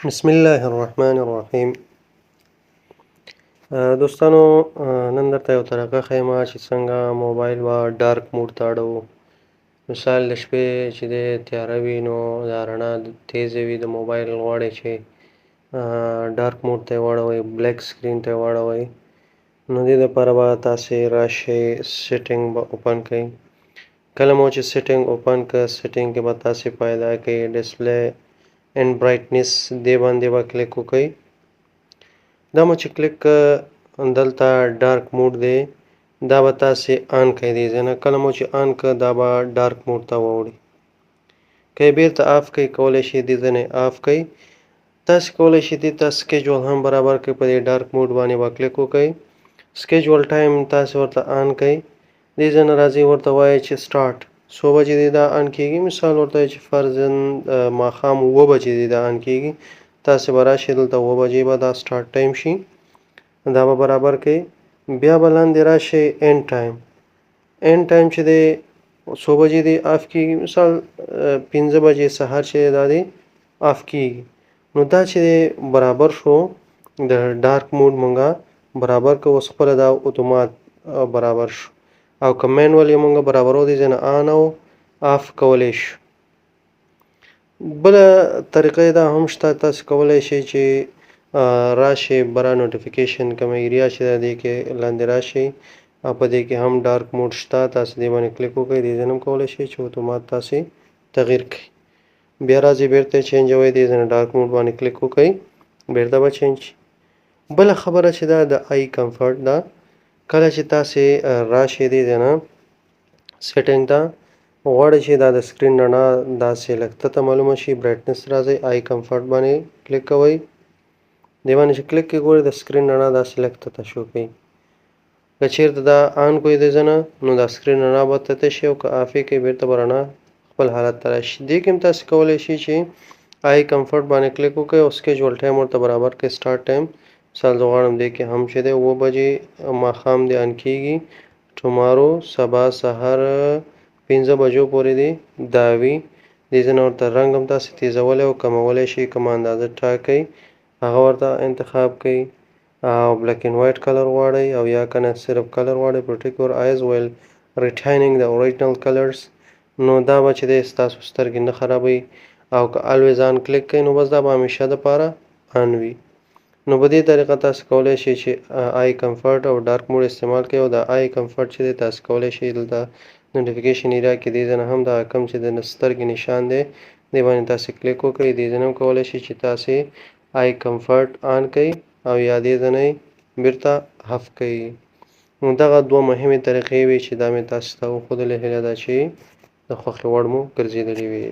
بسم الله الرحمن الرحیم. دوستانو، نن درته یو طریقه ښیم چې څنګه موبایل به ډارک موډ ته اړوو. مثال د شپې چې دی تیاره وي نو دا رڼا تیزه وي د موبایل غواړئ چې ډارک موډ ته یې واړوئ، بلیک سکرین ته یې واړوئ. نو دې دپاره به تاسې راشئ، سیټینګ به اوپن کړئ. کله مو چې سیټینګ اوپن کړه، سیټینګ کې به تاسې پیدا کړئ ډسپلی اینډ برایټنس، دې باندې به کلیک وکړئ. دا مو چې کلیک دلته ډارک موډ دی، دا به تاسې آن کړئ دې ځای نه. کله مو چې آن کړه دا به ډارک موډ ته ووړي. که یې بیرته آف کړئ کولی شئ دې ځای نه آف کړئ. تاسې کولی شئ دې ته سکیجول هم برابر کړئ. په دې ډارک موډ باندې به کلیک وکړئ. سکیجول ټایم تاسې ورته آن کړئ. دې ځای نه راځئ ورته وایئ چې سټارټ څو بجې دی دا آن کېږي. مثال ورته وایئ چې فرضاً ماښام 7 بجې دی دا آن کېږي. تاسې به راشئ دلته 7 بجې به دا سټارټ ټایم شي، دا به برابر کړئ. بیا به لاندې راشئ اینډ ټایم. اینډ ټایم چې دی څو بجې دی آف کېږي. مثال 5 بجې سهار چې دا دی آف کېږي. نو دا چې دی برابر شو، د ډارک موډ مونږه برابر کړو. اوس خپله دا اتومات برابر شو، او که مینول یې مونږ برابرو دې ځای نه آن او آف کولی شو. بله طریقه دا هم شته، تاسې کولی شئ چې راشئ بره نوټیفیکیشن کومه ایریا چې ده دې کې لاندې راشئ، او په دې کې هم ډارک موډ شته. تاسې دې باندې کلیک وکړئ. دې ځای نه هم کولی شئ چې اتومات تاسې تغییر کړئ. بیا راځئ بیرته یې چینجوئ، دې ځای نه ډارک موډ باندې کلیک وکړئ، بیرته به چینج شي. بله خبره چې ده د آی کمفرټ ده. کله چې تاسې راشئ دې ځای نه سیټینګ ته، غواړئ چې دا د سکرین رڼا داسې لږ ته معلومه شي، برایټنس راځئ، آی کمفرټ باندې کلیک کوئ. دې باندې چې کلیک کوئ ګورئ د سکرین رڼا داسې لږ ته شو کوي. که چېرته دا آن کوئ دې ځای نه نو دا سکرین رڼا به ته شي، او که آف یې کړئ بیرته به رڼا خپل حالت ته راشي. دې کې هم تاسې کولی شئ چې آی کمفرټ باندې کلیک وکړئ او سکیجول ټایم ورته برابر کړئ. سټارټ ټایم مثال زه غواړم دې کې هم چې دی 7 بجې ماښام دې آن کېږي، ټمارو سبا سهار 5 بجو پورې دی دا وي. دې ځای نه ورته رنګ هم تاسې تیزولی او کمولی شئ، کومه اندازه ټاکئ هغه ورته انتخاب کړئ. او بلیک اینډ وایټ کلر غواړئ او یا که نه صرف کلر غواړئ. پروټیکټ یور آیز ویل ریټینینګ د اوریجنل کلرز. نو دا به چې دی ستاسو سترګې نه خرابوي. او که الویز آن کلیک کړئ نو بس دا به همیشه دپاره آن وي. نو په دې طریقه تاسې کولی شئ چې آی کمفرټ او ډارک موډ استعمال کړئ. او د آی کمفرټ چې دی تاسې کولی شئ دلته نوټیفیکیشن ایریا کې دې ځای نه هم دا کوم چې د سترګې نشان دی دې باندې تاسې کلیک وکړئ. دې ځای نه هم کولی شئ چې تاسې آی کمفرټ آن کړئ او یا دې ځای نه یې بیرته آف کړئ. نو دغه 2 مهمې طریقې وې چې دا مې تاسو ته وښودلې. هیله ده چې د خوښې وړ مو ګرځېدلې وي.